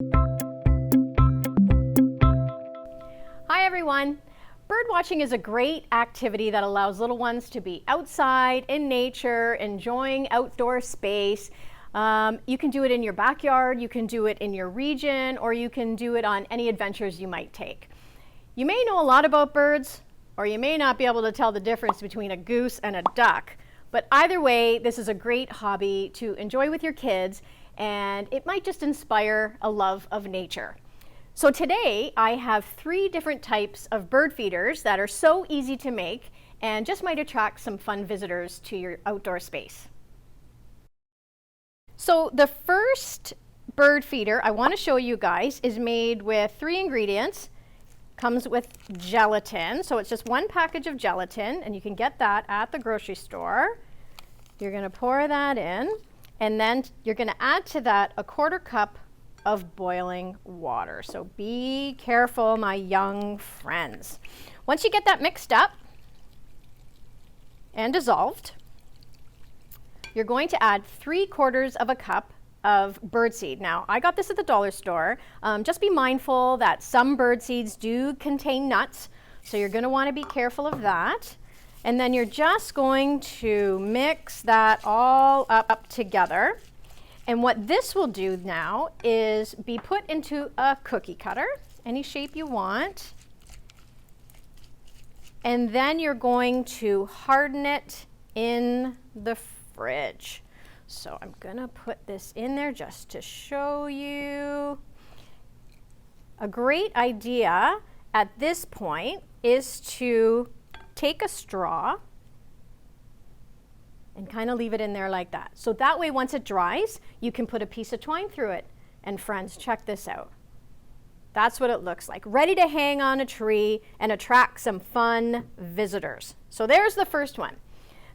Hi everyone! Bird watching is a great activity that allows little ones to be outside in nature, enjoying outdoor space. You can do it in your backyard, you can do it in your region, or you can do it on any adventures you might take. You may know a lot about birds, or you may not be able to tell the difference between a goose and a duck. But either way, this is a great hobby to enjoy with your kids, and it might just inspire a love of nature. So today I have 3 different types of bird feeders that are so easy to make and just might attract some fun visitors to your outdoor space. So the first bird feeder I want to show you guys is made with 3 ingredients. Comes with gelatin, so it's just 1 package of gelatin, and you can get that at the grocery store. You're going to pour that in, and then you're going to add to that a 1/4 cup of boiling water. So be careful, my young friends. Once you get that mixed up and dissolved, you're going to add 3/4 of a cup of birdseed. Now, I got this at the dollar store. Just be mindful that some bird seeds do contain nuts, so you're going to want to be careful of that. And then you're just going to mix that all up together. And what this will do now is be put into a cookie cutter, any shape you want. And then you're going to harden it in the fridge. So I'm gonna put this in there just to show you. A great idea at this point is to take a straw and kind of leave it in there like that. So that way, once it dries, you can put a piece of twine through it. And friends, check this out. That's what it looks like, ready to hang on a tree and attract some fun visitors. So there's the first one.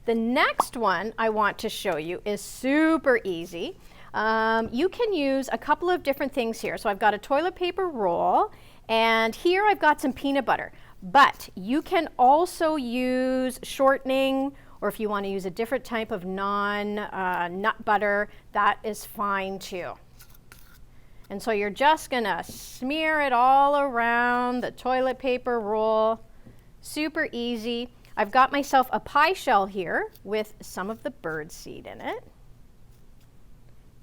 The next one I want to show you is super easy. You can use a couple of different things here. So I've got a toilet paper roll, and here I've got some peanut butter. But you can also use shortening, or if you want to use a different type of non-nut butter, that is fine too. And so you're just going to smear it all around the toilet paper roll. Super easy. I've got myself a pie shell here with some of the bird seed in it.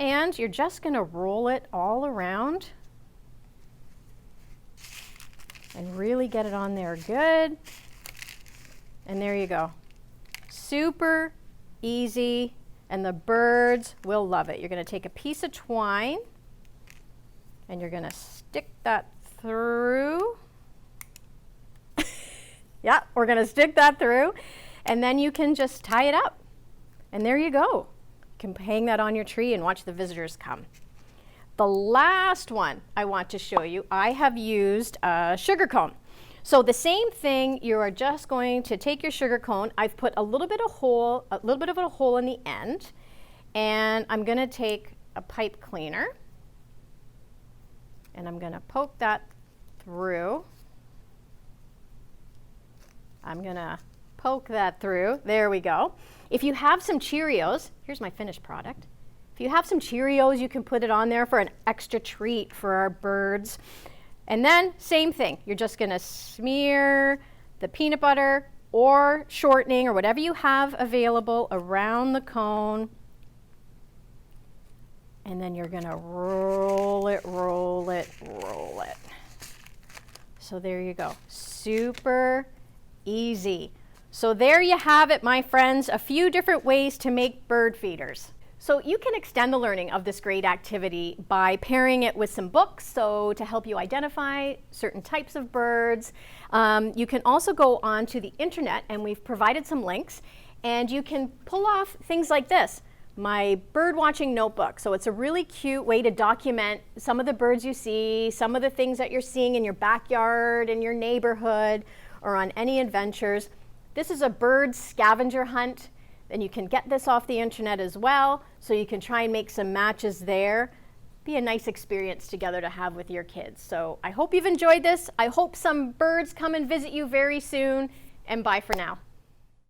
And you're just going to roll it all around and really get it on there good. And there you go. Super easy, and the birds will love it. You're going to take a piece of twine and you're going to stick that through. Yeah, we're going to stick that through, and then you can just tie it up. And there you go. You can hang that on your tree and watch the visitors come. The last one I want to show you, I have used a sugar cone. So the same thing, you are just going to take your sugar cone. I've put a little bit of a hole in the end, and I'm going to take a pipe cleaner, and I'm going to poke that through. I'm going to poke that through. There we go. If you have some Cheerios, here's my finished product. If you have some Cheerios, you can put it on there for an extra treat for our birds. And then, same thing. You're just going to smear the peanut butter or shortening or whatever you have available around the cone. And then you're going to roll it, roll it, roll it. So there you go. Super easy. So there you have it, my friends, a few different ways to make bird feeders. So you can extend the learning of this great activity by pairing it with some books, so to help you identify certain types of birds. You can also go onto the internet, and we've provided some links, and you can pull off things like this, my bird watching notebook. So it's a really cute way to document some of the birds you see, some of the things that you're seeing in your backyard, in your neighborhood, or on any adventures. This is a bird scavenger hunt, and you can get this off the internet as well, so you can try and make some matches there. Be a nice experience together to have with your kids. So I hope you've enjoyed this. I hope some birds come and visit you very soon, and bye for now.